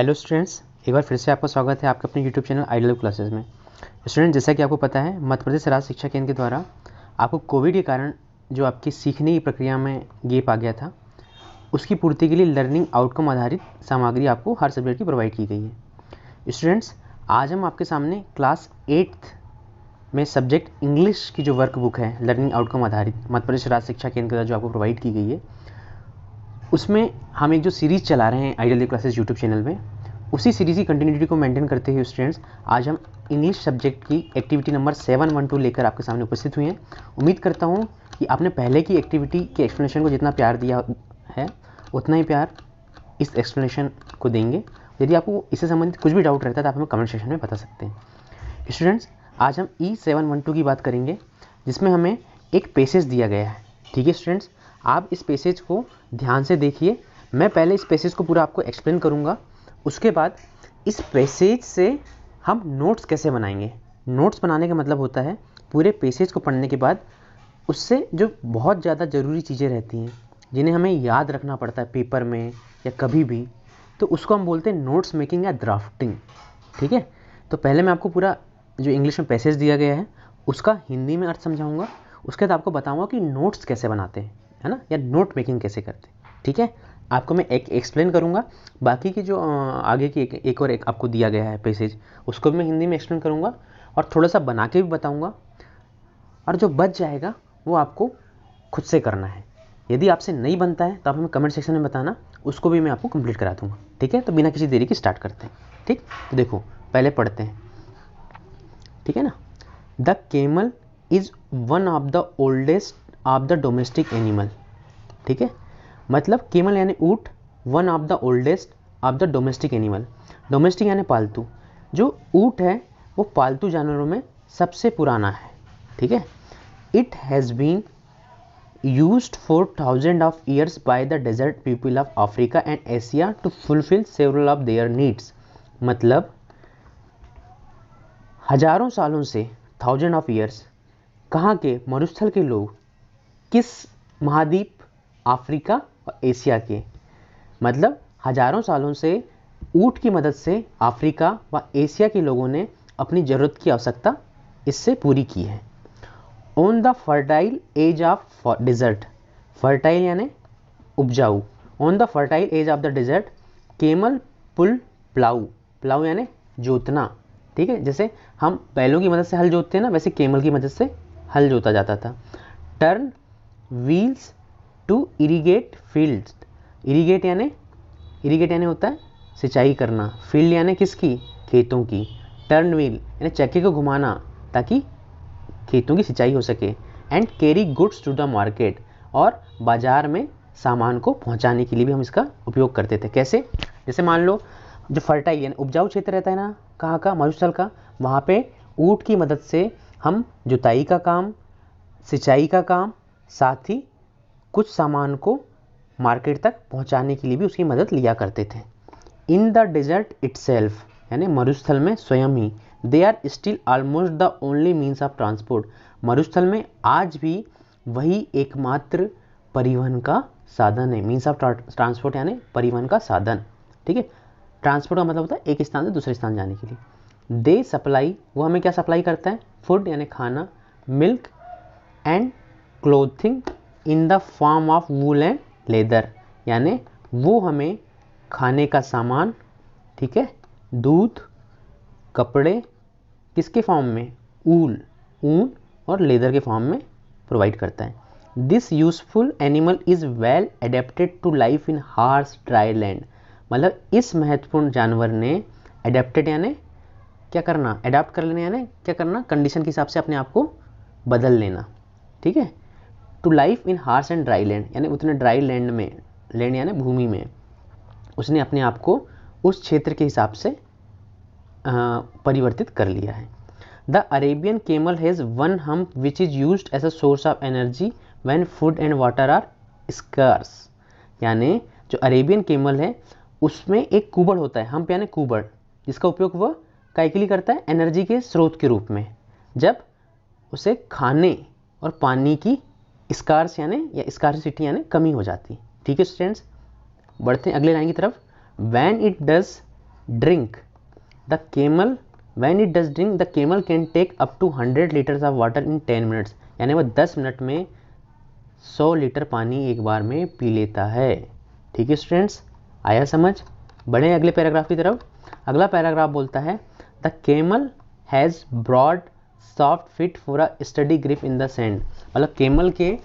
Hello students, एक बार फिर से आपका स्वागत है आपके अपने यूट्यूब चैनल आइडियल क्लासेस में। स्टूडेंट, जैसा कि आपको पता है, मध्य प्रदेश राज्य शिक्षा केंद्र के द्वारा आपको कोविड के कारण जो आपकी सीखने की प्रक्रिया में गेप आ गया था, उसकी पूर्ति के लिए लर्निंग आउटकम आधारित सामग्री आपको हर सब्जेक्ट की प्रोवाइड की गई है। स्टूडेंट्स, आज हम आपके सामने क्लास 8th में सब्जेक्ट इंग्लिश की जो वर्क बुक है लर्निंग आउटकम आधारित मध्य प्रदेश राज्य शिक्षा केंद्र के द्वारा जो आपको प्रोवाइड की गई है, उसमें हम एक जो सीरीज़ चला रहे हैं आइडियल क्लासेस यूट्यूब चैनल में, उसी सीरीज़ की कंटिन्यूटी को मेंटेन करते हुए स्टूडेंट्स आज हम इंग्लिश सब्जेक्ट की एक्टिविटी नंबर 712 लेकर आपके सामने उपस्थित हुए हैं। उम्मीद करता हूं कि आपने पहले की एक्टिविटी के एक्सप्लेनेशन को जितना प्यार दिया है उतना ही प्यार इस एक्सप्लेनेशन को देंगे। यदि आपको इससे संबंधित कुछ भी डाउट रहता है तो आप हमें कमेंट सेक्शन में बता सकते हैं। स्टूडेंट्स, आज हम E712 की बात करेंगे, जिसमें हमें एक पैसेज दिया गया है। ठीक है स्टूडेंट्स, आप इस पैसेज को ध्यान से देखिए। मैं पहले इस पैसेज को पूरा आपको एक्सप्लेन करूंगा, उसके बाद इस पैसेज से हम नोट्स कैसे बनाएंगे। नोट्स बनाने का मतलब होता है पूरे पैसेज को पढ़ने के बाद उससे जो बहुत ज़्यादा ज़रूरी चीज़ें रहती हैं जिन्हें हमें याद रखना पड़ता है पेपर में या कभी भी, तो उसको हम बोलते हैं नोट्स मेकिंग या ड्राफ्टिंग। ठीक है, तो पहले मैं आपको पूरा जो इंग्लिश में पैसेज दिया गया है उसका हिंदी में अर्थ समझाऊंगा, उसके बाद आपको बताऊंगा कि नोट्स कैसे बनाते हैं, है ना, या नोट मेकिंग कैसे करते हैं। ठीक है, आपको मैं एक एक्सप्लेन करूंगा, बाकी की जो आगे की एक और एक आपको दिया गया है पैसेज उसको भी मैं हिंदी में एक्सप्लेन करूंगा और थोड़ा सा बना के भी बताऊंगा, और जो बच जाएगा वो आपको खुद से करना है। यदि आपसे नहीं बनता है तो आप हमें कमेंट सेक्शन में बताना, उसको भी मैं आपको कंप्लीट करा दूंगा। ठीक है, तो बिना किसी देरी की स्टार्ट करते हैं। ठीक, तो देखो पहले पढ़ते हैं। ठीक है ना। The camel is one of the oldest of the domestic animal. ठीक है, मतलब केमल यानी ऊँट, one of the oldest of the domestic animal. Domestic यानी पालतू। जो ऊँट है वो पालतू जानवरों में सबसे पुराना है। ठीक है, it has been used for thousands of years by the desert people of Africa and Asia to fulfill several of their needs। मतलब हजारों सालों से, थाउजेंड ऑफ ईयर्स, कहाँ के, मरुस्थल के लोग, किस महाद्वीप, अफ्रीका और एशिया के, मतलब हजारों सालों से ऊँट की मदद से अफ्रीका व एशिया के लोगों ने अपनी ज़रूरत की आवश्यकता इससे पूरी की है। On the fertile edge of desert, fertile यानी उपजाऊ, on the fertile edge of the desert camel pull plough, plough यानी जोतना। ठीक है, जैसे हम बैलों की मदद से हल जोतते हैं ना, वैसे केमल की मदद से हल जोता जाता था। Turn wheels to irrigate fields, irrigate यानी होता है सिंचाई करना, फील्ड यानी किसकी, खेतों की। टर्न व्हील यानी चक्के को घुमाना ताकि खेतों की सिंचाई हो सके। And carry goods to the market, और बाजार में सामान को पहुंचाने के लिए भी हम इसका उपयोग करते थे। कैसे, जैसे मान लो जो फर्टाइल यानी उपजाऊ क्षेत्र रहता है ना, कहाँ का, मरुस्थल का, वहाँ पे ऊँट की मदद से हम जुताई का काम, सिंचाई का काम, साथ ही कुछ सामान को मार्केट तक पहुँचाने के लिए भी उसकी मदद लिया करते थे। इन द डेजर्ट इटसेल्फ यानी मरुस्थल में स्वयं ही, they are still almost the only means of transport, मरुस्थल में आज भी वही एकमात्र परिवहन का साधन है। मीन्स ऑफ ट्रांसपोर्ट यानी परिवहन का साधन। ठीक है, ट्रांसपोर्ट का मतलब होता है एक स्थान से दूसरे स्थान जाने के लिए। दे सप्लाई, वो हमें क्या सप्लाई करता है, फूड यानी खाना, milk and clothing in the form of wool and leather, यानी वो हमें खाने का सामान, ठीक है, दूध, कपड़े, किसके फॉर्म में, ऊल, ऊन और लेदर के फॉर्म में प्रोवाइड करता है। This useful animal is well adapted to life in harsh dry land, मतलब इस महत्वपूर्ण जानवर ने एडेप्टेड यानी क्या करना, एडाप्ट कर लेना यानी क्या करना, कंडीशन के हिसाब से अपने आप को बदल लेना। ठीक है, to life in harsh and dry land यानी उतने ड्राई लैंड में, लैंड यानी भूमि में, उसने अपने आप को उस क्षेत्र के हिसाब से परिवर्तित कर लिया है। The Arabian camel has one hump which is used as a source of energy when food and water are scarce, यानी जो अरेबियन केमल है उसमें एक कुबड़ होता है, हम्प यानी कुबड़, जिसका उपयोग वह काय के लिए करता है, एनर्जी के स्रोत के रूप में, जब उसे खाने और पानी की स्कार्स यानी या स्कार्सिटी यानी कमी हो जाती। ठीक है स्टूडेंट्स, बढ़ते हैं अगले लाइन की तरफ। When it does drink the camel when it does drink the camel can take up to 100 litres of water in 10 minutes, यानी वो 10 मिनट में 100 लीटर पानी एक बार में पी लेता है। ठीक है स्टूडेंट्स, आया समझ? बढ़े अगले पैराग्राफ की तरफ। अगला पैराग्राफ बोलता है the camel has broad soft feet for a sturdy grip in the sand, मतलब केमल के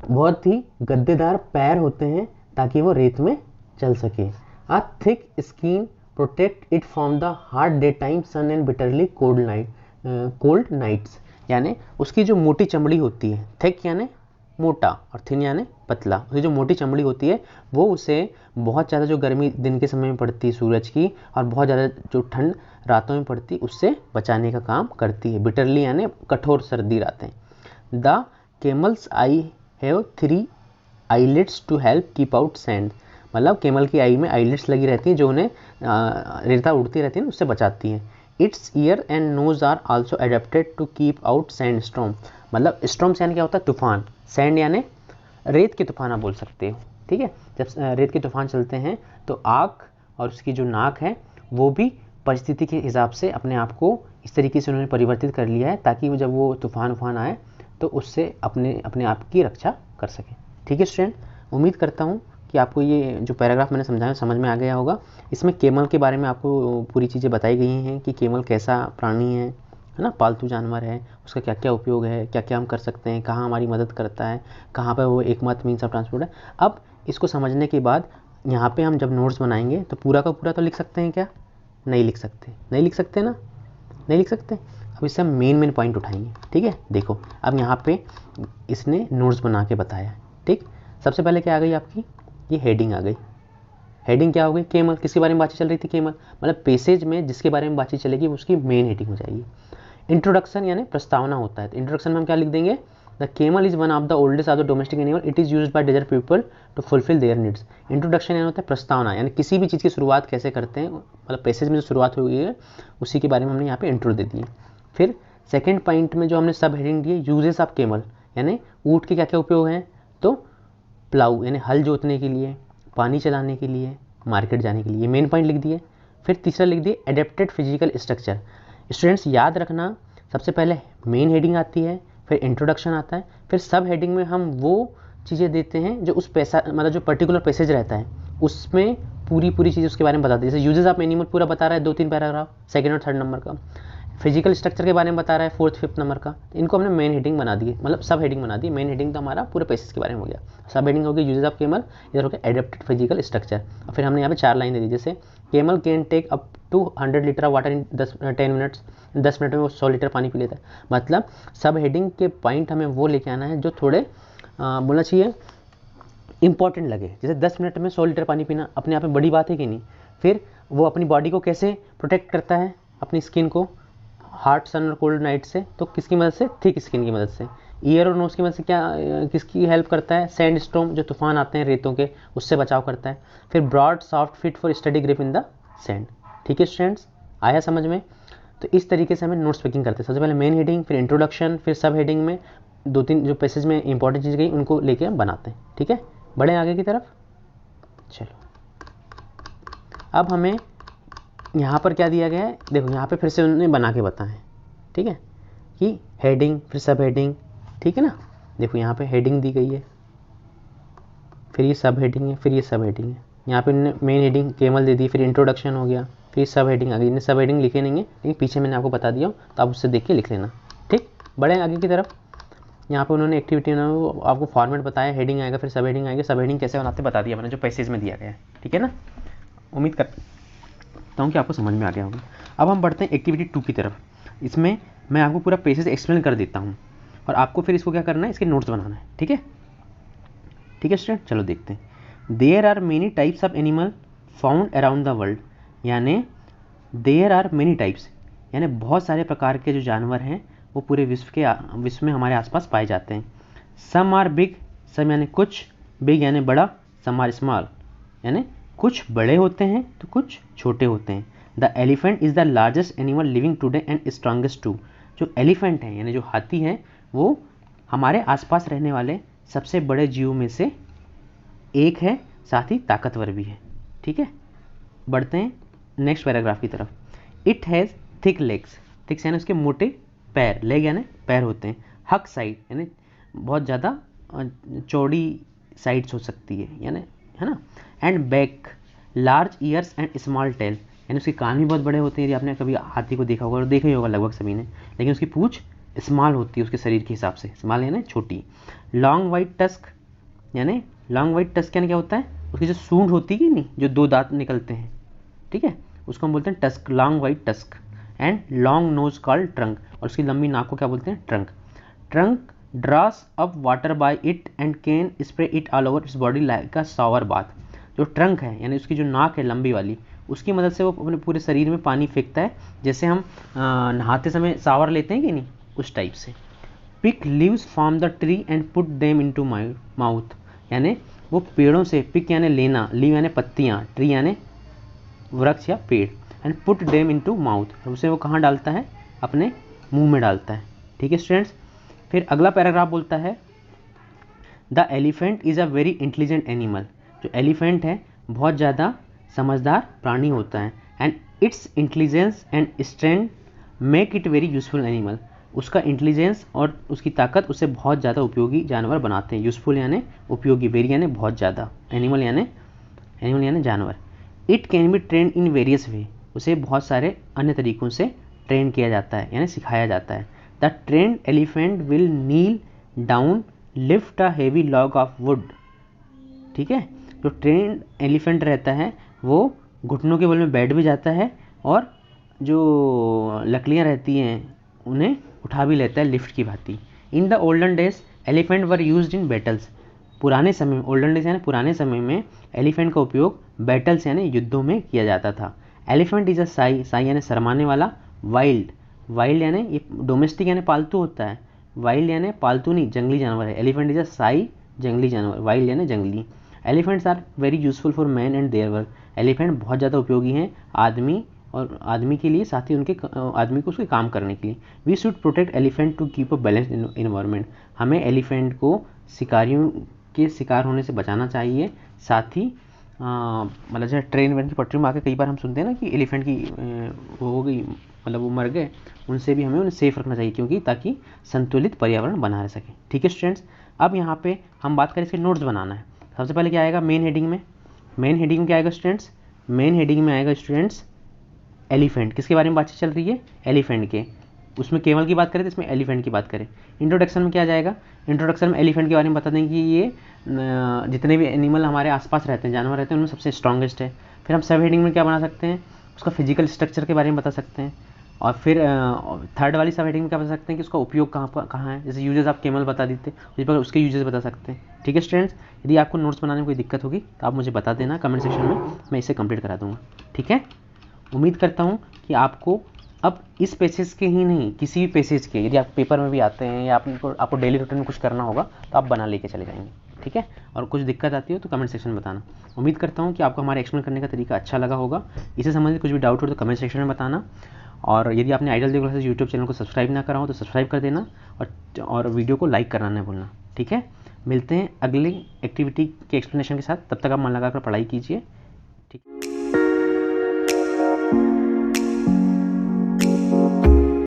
बहुत ही गद्देदार पैर होते हैं ताकि वो रेत में चल सके। A thick skin protect it from the hard daytime sun and bitterly cold nights, यानी उसकी जो मोटी चमड़ी होती है, थिक यानी मोटा और थिन यानी पतला, उसकी जो मोटी चमड़ी होती है वो उसे बहुत ज़्यादा जो गर्मी दिन के समय में पड़ती है सूरज की, और बहुत ज़्यादा जो ठंड रातों में पड़ती है उससे बचाने का काम करती है। बिटरली यानी कठोर सर्दी रातें। The camels eye have 3 eyelids to help keep out sand, मतलब केमल की आई में आईलेट्स लगी रहती हैं जो उन्हें रेता उड़ती रहती है उससे बचाती हैं। Its ear and nose are also adapted to keep out sand storm, मतलब स्टॉर्म यानी क्या होता है? तूफान। सैंड यानी रेत के तूफान आप बोल सकते हो। ठीक है, जब रेत के तूफान चलते हैं तो आँख और उसकी जो नाक है वो भी परिस्थिति के हिसाब से अपने आप को इस तरीके से उन्होंने परिवर्तित कर लिया है ताकि जब वो तूफान आए तो उससे अपने आप की रक्षा कर सके। ठीक है स्टूडेंट, उम्मीद करता हूँ कि आपको ये जो पैराग्राफ मैंने समझाया समझ में आ गया होगा। इसमें केमल के बारे में आपको पूरी चीज़ें बताई गई हैं कि केमल कैसा प्राणी है ना, पालतू जानवर है, उसका क्या क्या उपयोग है, क्या क्या हम कर सकते हैं, कहाँ हमारी मदद करता है, कहाँ पर वो एकमात्र मीन्स ऑफ ट्रांसपोर्ट है। अब इसको समझने के बाद यहाँ पे हम जब नोट्स बनाएंगे तो पूरा का पूरा तो लिख सकते हैं क्या? नहीं लिख सकते, नहीं लिख सकते ना, नहीं लिख सकते। अब इससे हम मेन पॉइंट उठाएंगे। ठीक है, देखो अब यहाँ पे इसने नोट्स बना के बताया। ठीक, सबसे पहले क्या आ गई आपकी? ये हेडिंग आ गई। हेडिंग क्या हो गई? केमल, किसके बारे में बातचीत चल रही थी? केमल, मतलब पेसेज में जिसके बारे में बातचीत चलेगी उसकी मेन हेडिंग हो जाएगी। इंट्रोडक्शन यानी प्रस्तावना होता है, तो इंट्रोडक्शन में हम क्या लिख देंगे? The camel is one of the oldest of the domestic animal, it is used by desert people to fulfil their needs. Introduction यानी होता है प्रस्तावना, यानी किसी भी चीज़ की शुरुआत कैसे करते हैं, मतलब पैसेज में जो शुरुआत हुई है उसी के बारे में हमने यहाँ पे इंट्रो दे दिए। फिर सेकेंड पॉइंट में जो हमने सब हेडिंग दी है, यूजेस ऑफ केमल, यानी ऊँट के क्या क्या उपयोग हैं? तो प्लाऊ यानी हल जोतने के लिए, पानी चलाने के लिए, मार्केट जाने के लिए, मेन पॉइंट लिख दिए। फिर तीसरा लिख दिए एडेप्टेड फिजिकल स्ट्रक्चर। स्टूडेंट्स याद रखना, सबसे पहले मेन हेडिंग आती है, फिर इंट्रोडक्शन आता है, फिर सब हेडिंग में हम वो चीज़ें देते हैं जो उस मतलब जो पर्टिकुलर पैसेज रहता है उसमें पूरी चीज़ उसके बारे में बताती है। जैसे यूजेस ऑफ एनिमल पूरा बता रहा है 2-3 पैराग्राफ, सेकंड और थर्ड नंबर का। फिजिकल स्ट्रक्चर के बारे में बता रहा है 4th-5th नंबर का। इनको हमने मेन हेडिंग बना दी, मतलब सब हेडिंग बना दी। मेन हेडिंग तो हमारा पूरे पैसेज के बारे में हो गया, सब हेडिंग हो गई यूजेस ऑफ केमल, इधर हो गया एडेप्टेड फिजिकल स्ट्रक्चर। और फिर हमने यहाँ पे 4 लाइन दे दी, जैसे camel can take up to 100 litre of water in 10 minutes, 10 minute में वो 100 लीटर पानी पी लेता है। मतलब सब हेडिंग के पॉइंट हमें वो लेके आना है जो थोड़े बोलना चाहिए इंपॉर्टेंट लगे। जैसे 10 मिनट में 100 लीटर पानी पीना अपने आप में बड़ी बात है कि नहीं। फिर वो अपनी बॉडी को कैसे प्रोटेक्ट करता है, अपनी स्किन को हार्ट सन और कोल्ड नाइट से, तो किसकी मदद से? थिक स्किन की मदद से। ईयर और नोज की मदद से क्या किसकी हेल्प करता है? सैंड स्टॉर्म, जो तूफान आते हैं रेतों के, उससे बचाव करता है। फिर broad soft feet for sturdy grip in the sand. ठीक है स्टूडेंट्स, आया समझ में? तो इस तरीके से हमें नोट्स पिकिंग करते हैं। सबसे पहले मेन हेडिंग, फिर इंट्रोडक्शन, फिर सब हेडिंग में 2-3 जो पैसेज में इंपॉर्टेंट चीज़ गई उनको लेके हम बनाते हैं। ठीक है, बढ़े आगे की तरफ। चलो अब हमें यहाँ पर क्या दिया गया है, देखो यहाँ पे फिर से उन्होंने बना के बताएं। ठीक है, कि हेडिंग फिर सब हेडिंग, ठीक है ना। देखो यहाँ पे हेडिंग दी गई है, फिर ये सब हेडिंग है, फिर ये सब हेडिंग है। यहाँ पे उन्होंने मेन हेडिंग केमल दे दी, फिर इंट्रोडक्शन हो गया, फिर सब हेडिंग आ गई। इन्हें सब हेडिंग लिखे नहीं है लेकिन पीछे मैंने आपको बता दिया तो आप उससे देख के लिख लेना। ठीक, बढ़े आगे की तरफ। यहाँ पे उन्होंने एक्टिविटी आपको फॉर्मेट बताया, हेडिंग आएगा फिर सब हेडिंग आएगा। सब हेडिंग कैसे बनाते बता दिया मैंने जो पैसेज में दिया गया है। ठीक है ना, उम्मीद करता हूँ कि आपको समझ में आ गया होगा। अब हम बढ़ते हैं एक्टिविटी 2 की तरफ। इसमें मैं आपको पूरा पैसेज एक्सप्लेन कर देता हूँ और आपको फिर इसको क्या करना है, इसके नोट्स बनाना है। ठीक है, ठीक है स्टूडेंट, चलो देखते हैं। There are many types of animal found around the world, यानी देयर आर मेनी टाइप्स यानी बहुत सारे प्रकार के जो जानवर हैं वो पूरे विश्व में हमारे आसपास पाए जाते हैं। सम आर बिग, सम यानी कुछ, बिग यानी बड़ा, सम आर स्मॉल यानी कुछ बड़े होते हैं तो कुछ छोटे होते हैं। The elephant is the largest animal living today and strongest too, जो एलिफेंट है यानी जो हाथी है वो हमारे आसपास रहने वाले सबसे बड़े जीवों में से एक है, साथ ही ताकतवर भी है। ठीक है, बढ़ते हैं नेक्स्ट पैराग्राफ की तरफ। It has thick legs, thick यानी उसके मोटे पैर, लेग यानी पैर होते हैं। हक साइड यानी बहुत ज़्यादा चौड़ी साइड्स हो सकती है, यानी है ना। And back, large years and small tell, यानी उसके कान भी बहुत बड़े होते हैं। यदि आपने कभी हाथी को देखा होगा और देखा ही होगा लगभग सभी ने, लेकिन उसकी पूँछ स्मॉल होती है उसके शरीर के हिसाब से, स्मॉल यानी छोटी। लॉन्ग वाइट टस्क, यानी लॉन्ग वाइट टस्क यानी क्या होता है, उसकी जो सूंड होती है कि नहीं, जो 2 दांत निकलते हैं, ठीक है, उसको हम बोलते हैं tusk, long white tusk. And long nose called trunk, और उसकी लंबी नाक को क्या बोलते हैं, trunk. Trunk draws up water bye it and can spray it all over its body like a shower bath. जो ट्रंक है यानी उसकी जो नाक है लंबी वाली, उसकी मदद से वो अपने पूरे शरीर में पानी फेंकता है, जैसे हम नहाते समय शावर लेते हैं कि नहीं, उस टाइप से। Pick leaves from the tree and put them into mouth, यानी वो पेड़ों से, पिक यानी लेना, लीव यानी पत्तियाँ, ट्री यानी वृक्ष या पेड़, and put them into mouth, और उसे वो कहाँ डालता है, अपने मुंह में डालता है। ठीक है स्टूडेंट्स। फिर अगला पैराग्राफ बोलता है the elephant is a very intelligent animal. जो एलिफेंट है बहुत ज़्यादा समझदार प्राणी होता है। And it's intelligence and strength make it very useful animal. उसका इंटेलिजेंस और उसकी ताकत उसे बहुत ज़्यादा उपयोगी जानवर बनाते हैं। यूजफुल यानी उपयोगी, वेरी यानी बहुत ज़्यादा, एनिमल यानी जानवर। It can be train in various वे, उसे बहुत सारे अन्य तरीक़ों से ट्रेन किया जाता है यानी सिखाया जाता है। The trained elephant will kneel down lift a heavy log of wood. ठीक है, जो ट्रेंड एलिफेंट रहता है वो घुटनों के बल में बैठ भी जाता है और जो लकड़ियाँ रहती हैं उन्हें उठा भी लेता है लिफ्ट की भांति। In the olden days elephant were used in battles. पुराने समय में, ओल्डन डेज यानी पुराने समय में, एलिफेंट का उपयोग बैटल्स यानी युद्धों में किया जाता था। Elephant is a Sai, Sai यानी शरमाने वाला। वाइल्ड, वाइल्ड यानी ये डोमेस्टिक यानी पालतू होता है, वाइल्ड यानी पालतू नहीं, जंगली जानवर है। एलिफेंट इज अ साई, जंगली जानवर, वाइल्ड यानी जंगली। Elephants are very useful for man and their work. Elephant बहुत ज़्यादा उपयोगी हैं आदमी और आदमी के लिए, साथ ही उनके आदमी को उसके काम करने के लिए। We should protect elephant to keep a balance environment. हमें एलिफेंट को शिकारियों के शिकार होने से बचाना चाहिए। साथ ही मतलब जैसे ट्रेन वेन की पटरी में आके कई बार हम सुनते हैं ना कि एलिफेंट की वो हो गई, मतलब वो मर गए, उनसे भी हमें उन्हें सेफ रखना चाहिए, क्योंकि ताकि संतुलित पर्यावरण बना रह सके। ठीक है स्टूडेंट्स, अब यहाँ पे हम बात करें इसके नोट्स बनाना है। सबसे पहले क्या आएगा मेन हेडिंग में, मेन हेडिंग में क्या आएगा स्टूडेंट्स, मेन हेडिंग में आएगा स्टूडेंट्स एलिफेंट। किसके बारे में बातचीत चल रही है, एलिफेंट के, उसमें केवल की बात करें तो इसमें एलिफेंट की बात करें। इंट्रोडक्शन में क्या आ जाएगा, इंट्रोडक्शन में एलिफेंट के बारे में बता दें कि ये जितने भी एनिमल हमारे आसपास रहते हैं, जानवर रहते हैं, उनमें सबसे स्ट्रॉन्गेस्ट है। फिर हम सब हेडिंग में क्या बना सकते हैं, उसका फिजिकल स्ट्रक्चर के बारे में बता सकते हैं। और फिर थर्ड वाली सब हेडिंग में क्या बता सकते हैं कि उसका उपयोग कहाँ है। जैसे यूजेस आप केवल बता देते, उस पर उसके यूजेस बता सकते हैं। ठीक है स्टूडेंट्स, यदि आपको नोट्स बनाने में कोई दिक्कत होगी तो आप मुझे बता देना कमेंट सेक्शन में, मैं इसे कंप्लीट करा दूँगा। ठीक है, उम्मीद करता हूँ कि आपको अब इस पेसेज के ही नहीं, किसी भी पेसेज के, यदि आप पेपर में भी आते हैं या आपको डेली रूटीन में कुछ करना होगा तो आप बना लेके चले जाएंगे। ठीक है, और कुछ दिक्कत आती हो तो कमेंट सेक्शन में बताना। उम्मीद करता हूँ कि आपको हमारा एक्सप्लेन करने का तरीका अच्छा लगा होगा। इससे संबंधित कुछ भी डाउट हो तो कमेंट सेक्शन में बताना। और यदि आपने आइडियल दी क्लासेस यूट्यूब चैनल को सब्सक्राइब ना करा हो तो सब्सक्राइब कर देना, और वीडियो को लाइक करना नहीं भूलना। ठीक है, मिलते हैं अगली एक्टिविटी के एक्सप्लेनेशन के साथ। तब तक आप मन लगाकर पढ़ाई कीजिए।